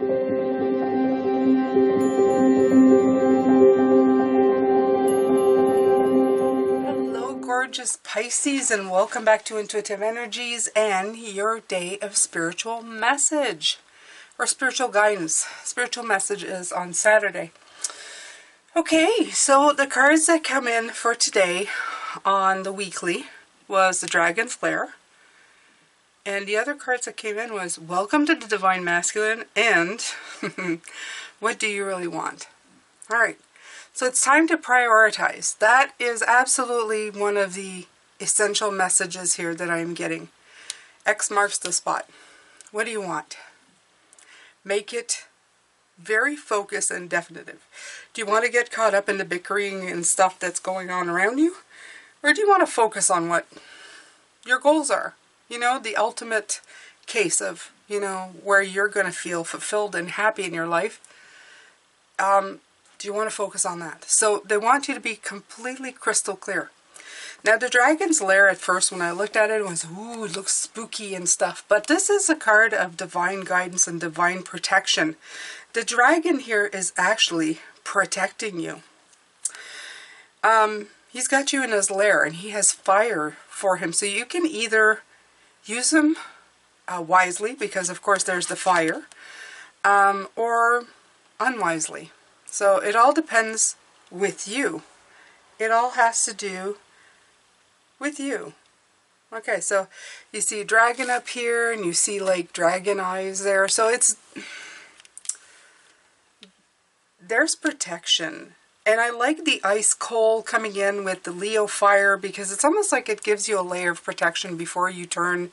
Hello, gorgeous Pisces, and welcome back to Intuitive Energies and your day of spiritual message or spiritual guidance. Spiritual message is on Saturday. Okay, so the cards that come in for today on the weekly was the Dragon Flare. And the other cards that came in was Welcome to the Divine Masculine and What Do You Really Want? Alright, so it's time to prioritize. That is absolutely one of the essential messages here that I'm getting. X marks the spot. What do you want? Make it very focused and definitive. Do you want to get caught up in the bickering and stuff that's going on around you? Or do you want to focus on what your goals are? You know, the ultimate case of, you know, where you're going to feel fulfilled and happy in your life. Do you want to focus on that? So they want you to be completely crystal clear. Now the Dragon's Lair at first when I looked at it was, ooh, it looks spooky and stuff. But this is a card of divine guidance and divine protection. The dragon here is actually protecting you. He's got you in his lair and he has fire for him. So you can either use him wisely, because of course there's the fire, or unwisely. So it all depends with you. It all has to do with you. Okay, so you see dragon up here and you see like dragon eyes there. So there's protection. And I like the ice cold coming in with the Leo fire, because it's almost like it gives you a layer of protection before you turn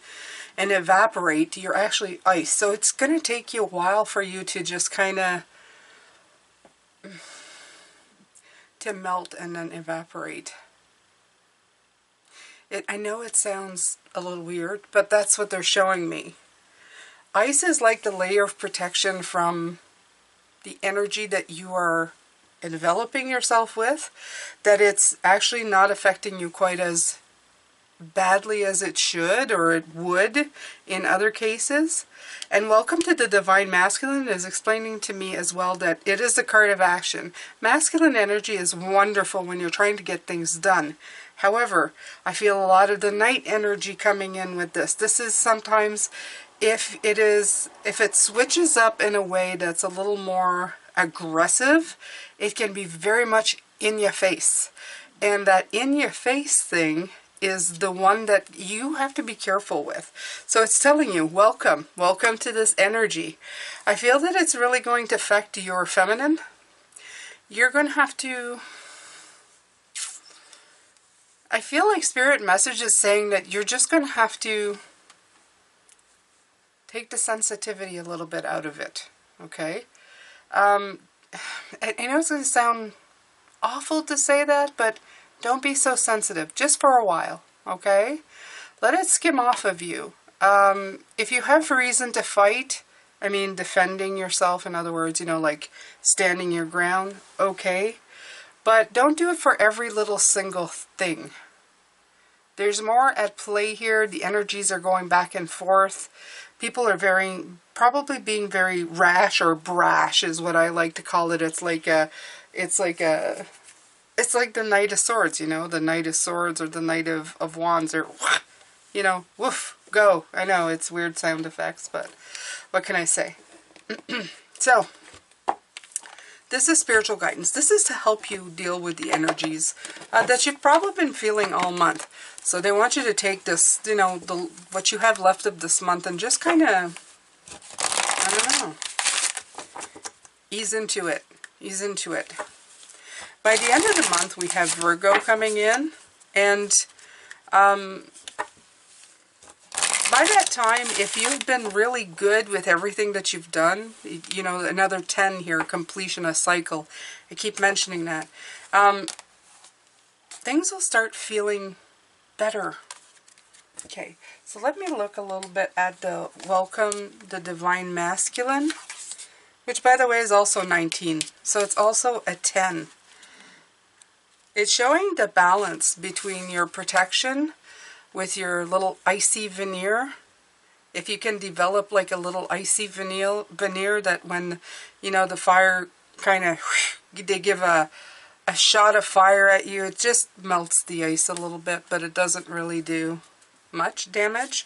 and evaporate. You're actually ice. So it's going to take you a while for you to just kind of to melt and then evaporate. I know it sounds a little weird, but that's what they're showing me. Ice is like the layer of protection from the energy that you are enveloping yourself with, that it's actually not affecting you quite as badly as it should or it would in other cases. And Welcome to the Divine Masculine is explaining to me as well that it is the card of action. Masculine energy is wonderful when you're trying to get things done. However, I feel a lot of the night energy coming in with this. This is sometimes if it switches up in a way that's a little more aggressive, it can be very much in your face. And that in your face thing is the one that you have to be careful with. So it's telling you, welcome to this energy. I feel that it's really going to affect your feminine. You're going to have to, I feel like Spirit message is saying that you're just going to have to take the sensitivity a little bit out of it, okay? I know it's going to sound awful to say that, but don't be so sensitive, just for a while, okay? Let it skim off of you. If you have a reason to fight, I mean defending yourself, in other words, you know, like standing your ground, okay? But don't do it for every little single thing. There's more at play here. The energies are going back and forth. People are probably being very rash or brash is what I like to call it. It's like the Knight of Swords, you know, the Knight of Swords or the Knight of Wands, or, you know, woof, go. I know it's weird sound effects, but what can I say? So, this is spiritual guidance. This is to help you deal with the energies that you've probably been feeling all month. So they want you to take this, you know, what you have left of this month and just kind of, I don't know, ease into it. Ease into it. By the end of the month, we have Virgo coming in. And by that time, if you've been really good with everything that you've done, you know, another 10 here, completion, a cycle. I keep mentioning that. Things will start feeling better. Okay, so let me look a little bit at the Welcome the Divine Masculine, which by the way is also 19, so it's also a 10. It's showing the balance between your protection with your little icy veneer. If you can develop like a little icy veneer that when, you know, the fire kind of, they give a shot of fire at you, it just melts the ice a little bit, but it doesn't really do much damage.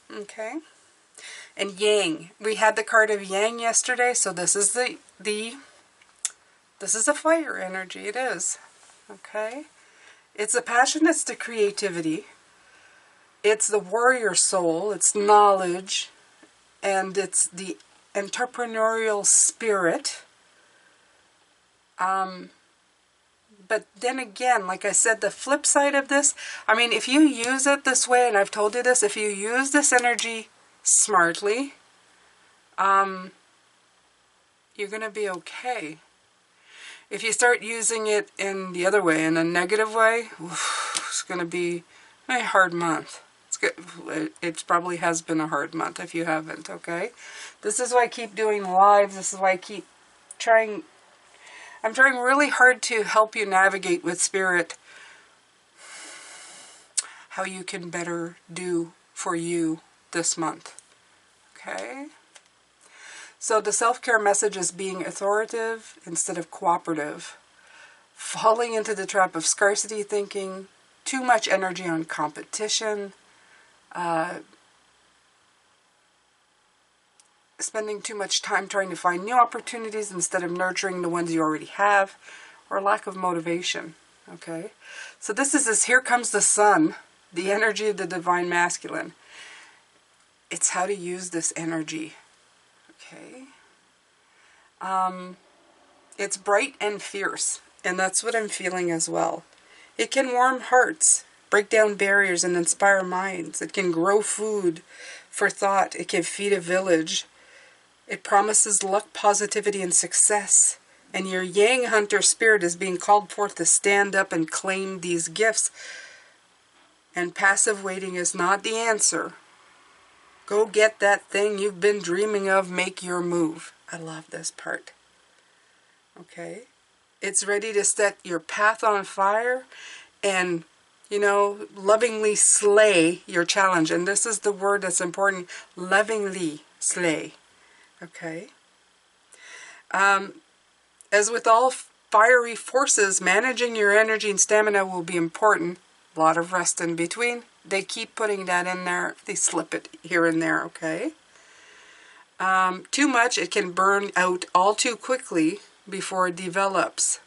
Okay. And Yang. We had the card of Yang yesterday, so this is this is a fire energy. It is. Okay. It's a passion, it's the creativity. It's the warrior soul, it's knowledge, and it's the entrepreneurial spirit. But then again, like I said, the flip side of this, I mean, if you use it this way, and I've told you this, if you use this energy smartly, you're going to be okay. If you start using it in the other way, in a negative way, it's going to be a hard month. It probably has been a hard month if you haven't, okay? This is why I keep doing lives. This is why I keep trying. I'm trying really hard to help you navigate with Spirit how you can better do for you this month, okay? So the self-care message is being authoritative instead of cooperative, falling into the trap of scarcity thinking, too much energy on competition, spending too much time trying to find new opportunities instead of nurturing the ones you already have, or lack of motivation, okay? So this is here comes the sun, the energy of the divine masculine. It's how to use this energy, okay? It's bright and fierce, and that's what I'm feeling as well. It can warm hearts, break down barriers, and inspire minds. It can grow food for thought. It can feed a village. It promises luck, positivity, and success. And your Yang Hunter spirit is being called forth to stand up and claim these gifts. And passive waiting is not the answer. Go get that thing you've been dreaming of. Make your move. I love this part. Okay? It's ready to set your path on fire and, you know, lovingly slay your challenge. And this is the word that's important. Lovingly slay. Okay. As with all fiery forces, managing your energy and stamina will be important. A lot of rest in between. They keep putting that in there. They slip it here and there, okay? Too much, it can burn out all too quickly before it develops.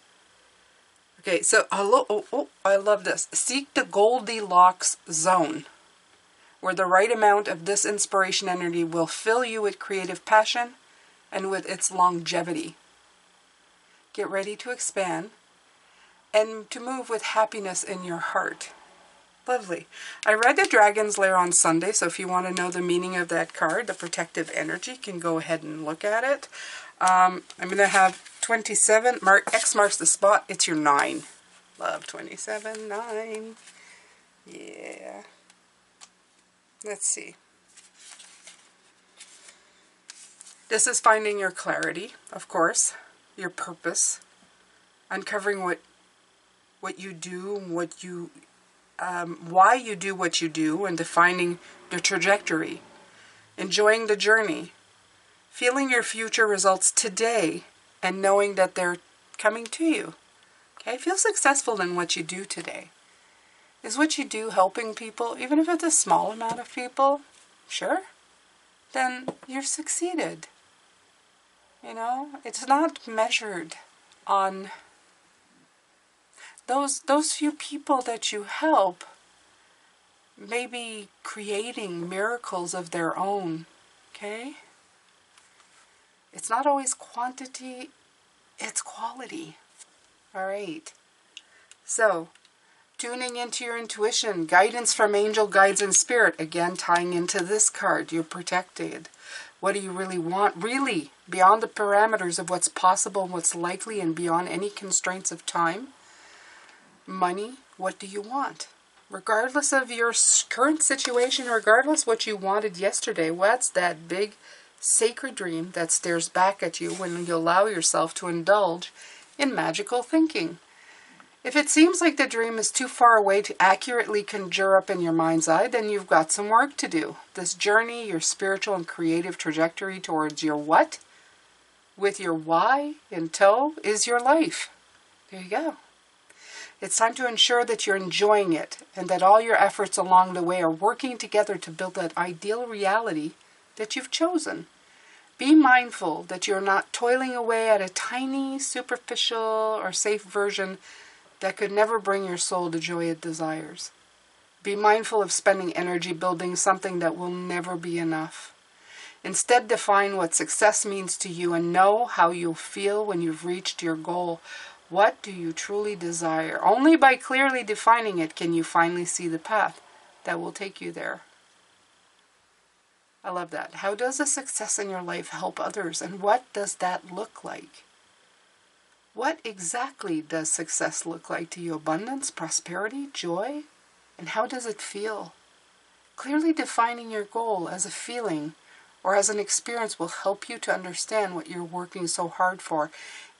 Okay, so I love this. Seek the Goldilocks zone, where the right amount of this inspiration energy will fill you with creative passion and with its longevity. Get ready to expand and to move with happiness in your heart. Lovely. I read the Dragon's Lair on Sunday, so if you want to know the meaning of that card, the protective energy, you can go ahead and look at it. I'm going to have 27. X marks the spot. It's your 9. Love 27, 9. Yeah. Let's see. This is finding your clarity, of course, your purpose, uncovering what you do, why you do what you do, and defining the trajectory, enjoying the journey, feeling your future results today, and knowing that they're coming to you. Okay, feel successful in what you do today. Is what you do helping people, even if it's a small amount of people? Sure. Then you've succeeded. You know, it's not measured on those few people that you help, maybe creating miracles of their own, okay? It's not always quantity, it's quality. All right. So, tuning into your intuition, guidance from angel guides and spirit, again tying into this card, you're protected. What do you really want? Really, beyond the parameters of what's possible and what's likely and beyond any constraints of time. Money, what do you want? Regardless of your current situation, regardless what you wanted yesterday, what's that big sacred dream that stares back at you when you allow yourself to indulge in magical thinking? If it seems like the dream is too far away to accurately conjure up in your mind's eye, then you've got some work to do. This journey, your spiritual and creative trajectory towards your what, with your why in tow, is your life. There you go. It's time to ensure that you're enjoying it and that all your efforts along the way are working together to build that ideal reality that you've chosen. Be mindful that you're not toiling away at a tiny, superficial, or safe version that could never bring your soul the joy it desires. Be mindful of spending energy building something that will never be enough. Instead, define what success means to you and know how you'll feel when you've reached your goal. What do you truly desire? Only by clearly defining it can you finally see the path that will take you there. I love that. How does a success in your life help others, and what does that look like? What exactly does success look like to you? Abundance, prosperity, joy? And how does it feel? Clearly defining your goal as a feeling or as an experience will help you to understand what you're working so hard for.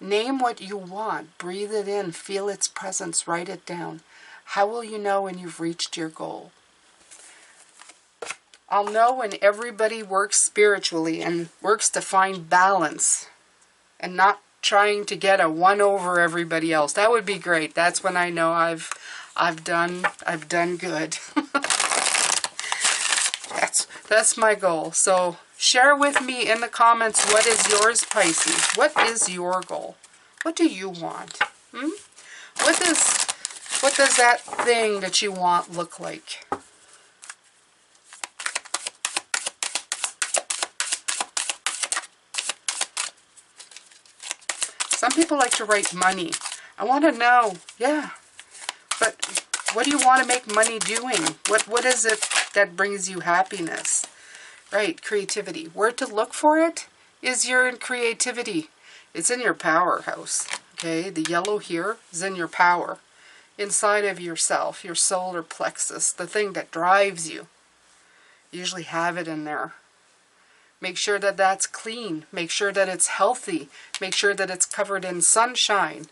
Name what you want. Breathe it in. Feel its presence. Write it down. How will you know when you've reached your goal? I'll know when everybody works spiritually and works to find balance and not trying to get a one over everybody else. That would be great. That's when I know I've done good. That's my goal. So share with me in the comments, what is yours, Pisces? What is your goal? What do you want? What does that thing that you want look like? Some people like to write money. I want to know, yeah. But what do you want to make money doing? What is it that brings you happiness? Right, creativity. Where to look for it is your creativity. It's in your powerhouse. Okay, the yellow here is in your power. Inside of yourself, your solar plexus, the thing that drives you. You usually have it in there. Make sure that that's clean. Make sure that it's healthy. Make sure that it's covered in sunshine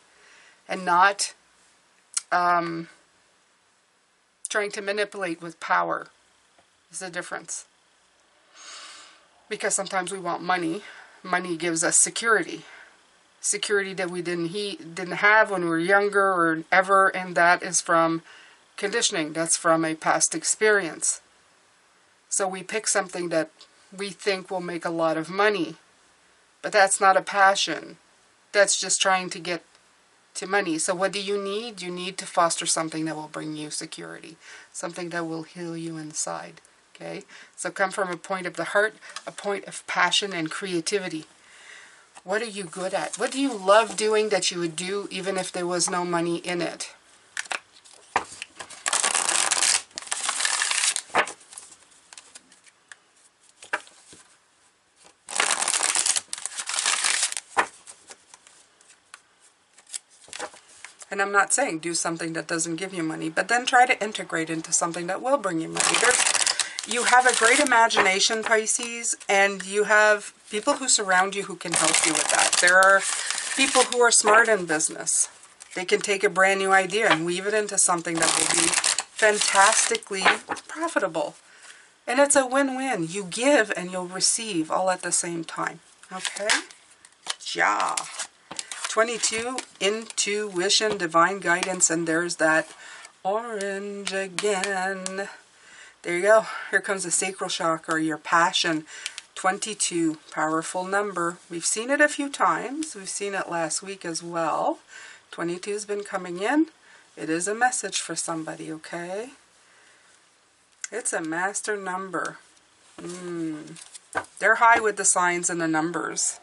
and not trying to manipulate with power. Is the difference. Because sometimes we want money. Money gives us security. Security that we didn't have when we were younger or ever, and that is from conditioning. That's from a past experience. So we pick something that we think will make a lot of money. But that's not a passion. That's just trying to get to money. So what do you need? You need to foster something that will bring you security. Something that will heal you inside. Okay? So come from a point of the heart, a point of passion and creativity. What are you good at? What do you love doing that you would do even if there was no money in it? And I'm not saying do something that doesn't give you money, but then try to integrate into something that will bring you money. You have a great imagination, Pisces, and you have people who surround you who can help you with that. There are people who are smart in business. They can take a brand new idea and weave it into something that will be fantastically profitable. And it's a win-win. You give and you'll receive all at the same time. Okay? Yeah. 22, intuition, divine guidance, and there's that orange again. There you go. Here comes the sacral chakra, your passion. 22, powerful number. We've seen it a few times. We've seen it last week as well. 22 has been coming in. It is a message for somebody, okay? It's a master number. They're high with the signs and the numbers.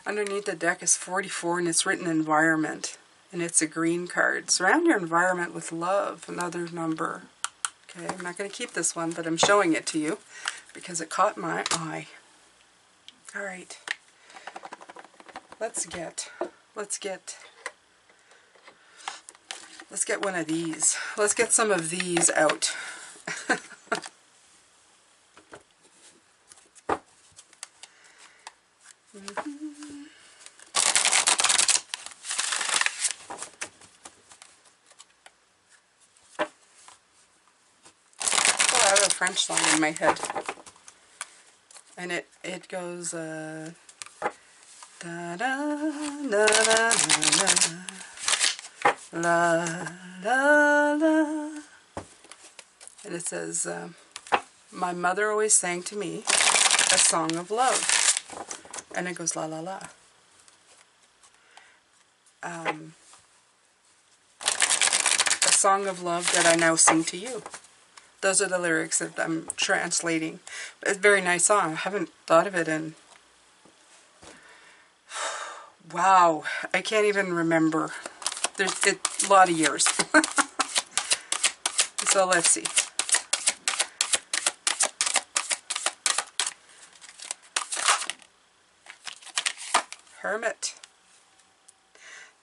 Underneath the deck is 44, and it's written environment. And it's a green card. Surround your environment with love, another number. Okay, I'm not going to keep this one, but I'm showing it to you because it caught my eye. All right. Let's get one of these. Let's get some of these out. French song in my head. And it goes, da da da da da la la la. And it says, my mother always sang to me a song of love. And it goes la la la. A song of love that I now sing to you. Those are the lyrics that I'm translating. It's a very nice song. I haven't thought of it in... Wow, I can't even remember. There's a lot of years. So let's see. Hermit.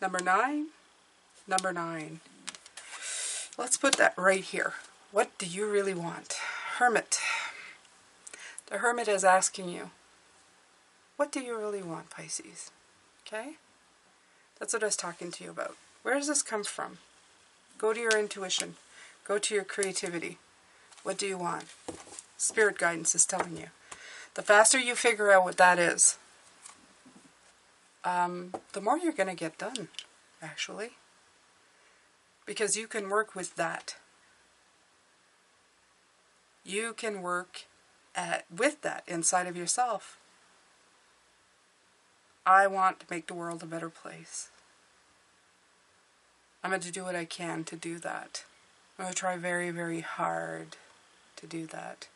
Number 9. Number 9. Let's put that right here. What do you really want? Hermit. The Hermit is asking you, what do you really want, Pisces? Okay? That's what I was talking to you about. Where does this come from? Go to your intuition. Go to your creativity. What do you want? Spirit guidance is telling you. The faster you figure out what that is, the more you're going to get done, actually. Because you can work with that. You can work with that inside of yourself. I want to make the world a better place. I'm going to do what I can to do that. I'm going to try very, very hard to do that.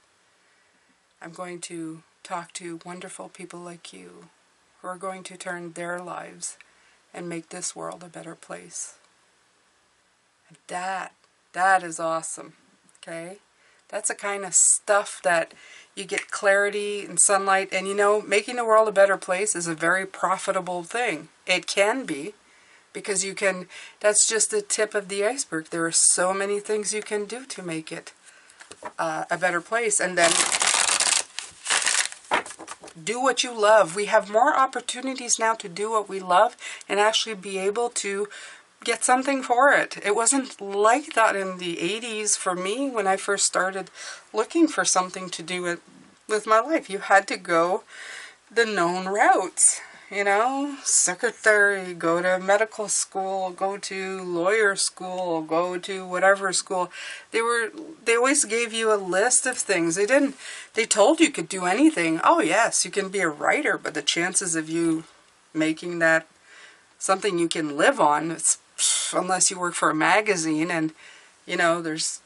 I'm going to talk to wonderful people like you who are going to turn their lives and make this world a better place. And that is awesome. Okay? That's the kind of stuff that you get clarity and sunlight. And you know, making the world a better place is a very profitable thing. It can be. Because you can, that's just the tip of the iceberg. There are so many things you can do to make it a better place. And then do what you love. We have more opportunities now to do what we love and actually be able to get something for it. It wasn't like that in the 80s for me when I first started looking for something to do with my life. You had to go the known routes. You know, secretary, go to medical school, go to lawyer school, go to whatever school. They always gave you a list of things. They told you could do anything. Oh yes, you can be a writer, but the chances of you making that something you can live on, unless you work for a magazine, and there's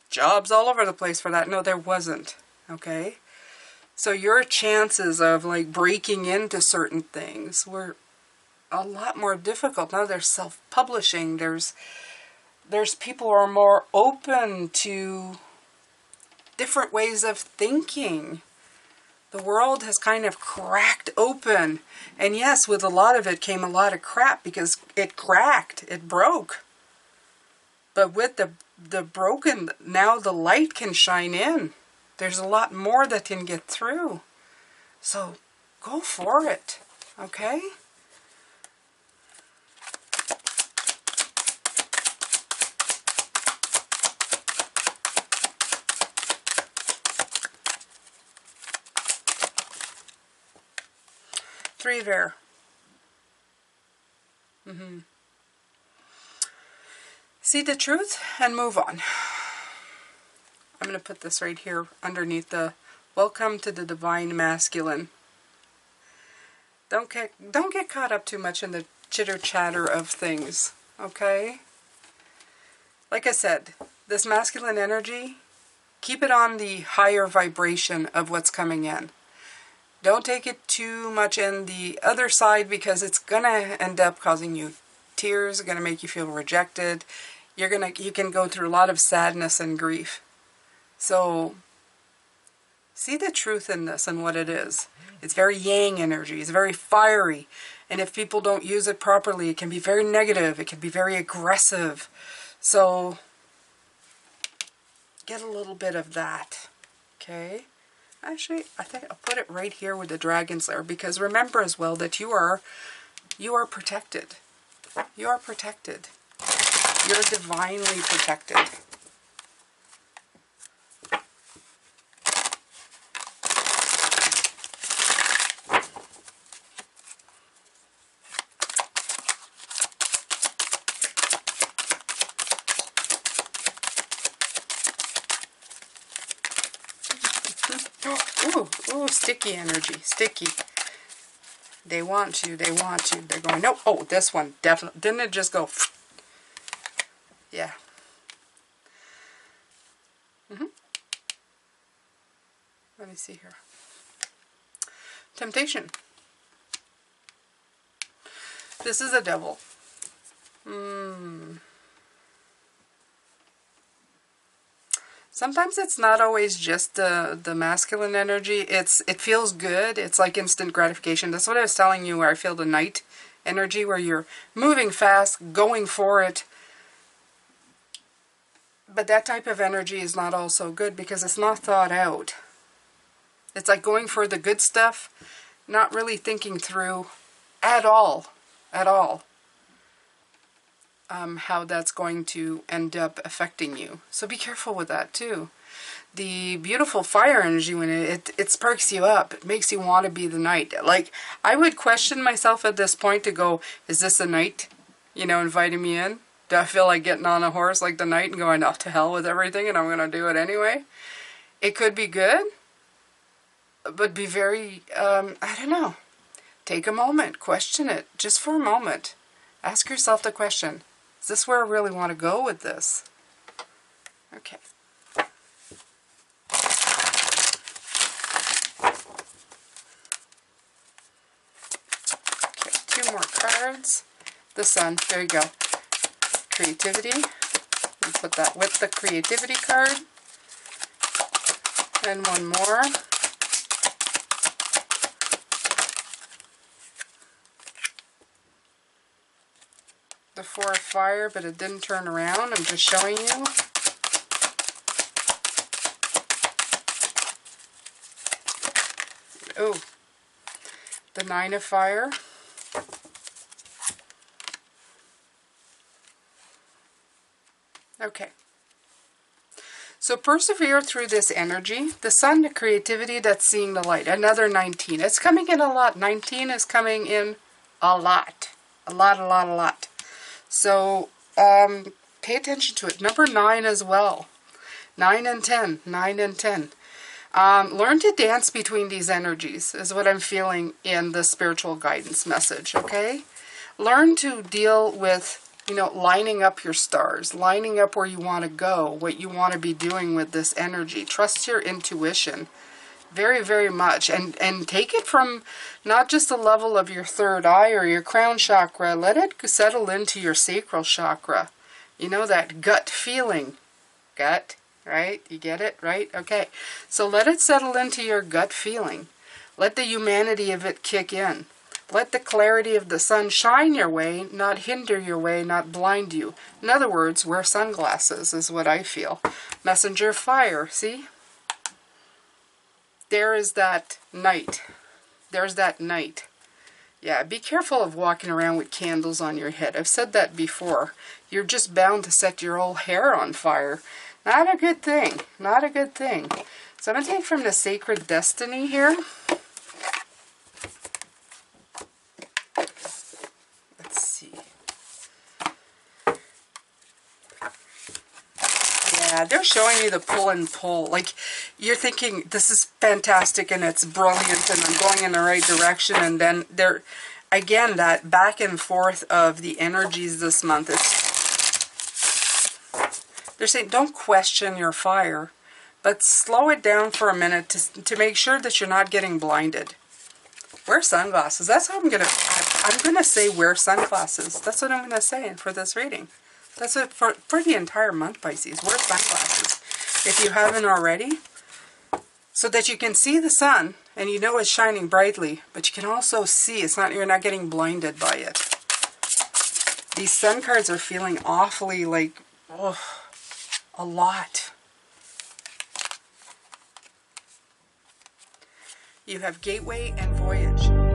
jobs all over the place for that. No, there wasn't. Okay? So your chances of like breaking into certain things were a lot more difficult. Now there's self-publishing. There's people who are more open to different ways of thinking. The world has kind of cracked open. And yes, with a lot of it came a lot of crap because it cracked. It broke. But with the broken, now the light can shine in. There's a lot more that can get through. So go for it, okay? Three there. See the truth and move on. I'm going to put this right here underneath the welcome to the divine masculine. Don't get caught up too much in the chitter chatter of things, okay? Like I said, this masculine energy, keep it on the higher vibration of what's coming in. Don't take it too much in the other side because it's going to end up causing you tears, going to make you feel rejected. You can go through a lot of sadness and grief. So, see the truth in this and what it is. It's very yang energy. It's very fiery. And if people don't use it properly, it can be very negative. It can be very aggressive. So, get a little bit of that. Okay? Actually, I think I'll put it right here with the dragon's lair. Because remember as well that you are protected. You are protected. You're divinely protected. Ooh, ooh, sticky energy, sticky. They want you, they want you. They're going, nope. Oh, this one, definitely. Didn't it just go? Yeah. Let me see here. Temptation. This is a devil. Sometimes it's not always just the masculine energy. It feels good. It's like instant gratification. That's what I was telling you, where I feel the night energy, where you're moving fast, going for it. But that type of energy is not also good because it's not thought out. It's like going for the good stuff, not really thinking through at all, how that's going to end up affecting you. So be careful with that too. The beautiful fire energy, when it sparks you up, it makes you want to be the knight. Like, I would question myself at this point to go, is this a knight, inviting me in? Do I feel like getting on a horse like the knight and going, oh, to hell with everything and I'm going to do it anyway? It could be good, but be very, I don't know. Take a moment, question it, just for a moment. Ask yourself the question, is this where I really want to go with this? Okay. Okay, 2 more cards. The Sun, there you go. Creativity. And put that with the creativity card. And 1 more. The 4 of fire, but it didn't turn around. I'm just showing you. Oh, the 9 of fire. Okay. So persevere through this energy. The Sun, the creativity, that's seeing the light. Another 19. It's coming in a lot. 19 is coming in a lot. A lot. So pay attention to it. Number 9 as well. 9 and 10. 9 and 10. Learn to dance between these energies is what I'm feeling in the spiritual guidance message, okay? Learn to deal with, lining up your stars, lining up where you want to go, what you want to be doing with this energy. Trust your intuition very, very much. And take it from not just the level of your third eye or your crown chakra. Let it settle into your sacral chakra. That gut feeling. Gut, right? You get it, right? Okay. So let it settle into your gut feeling. Let the humanity of it kick in. Let the clarity of the sun shine your way, not hinder your way, not blind you. In other words, wear sunglasses is what I feel. Messenger fire, see? There is that night. There's that night. Yeah, be careful of walking around with candles on your head. I've said that before. You're just bound to set your whole hair on fire. Not a good thing. Not a good thing. So I'm going to take from the Sacred Destiny here. Let's see. Yeah, they're showing me the pull and pull. Like, you're thinking, this is fantastic and it's brilliant and I'm going in the right direction. And then there, again, that back and forth of the energies this month. They're saying, don't question your fire, but slow it down for a minute to make sure that you're not getting blinded. Wear sunglasses. That's how I'm going to say wear sunglasses. That's what I'm going to say for this reading. That's it for the entire month, Pisces. Wear sunglasses if you haven't already, so that you can see the sun and it's shining brightly, but you can also see you're not getting blinded by it. These sun cards are feeling awfully like, oh, a lot. You have Gateway and Voyage.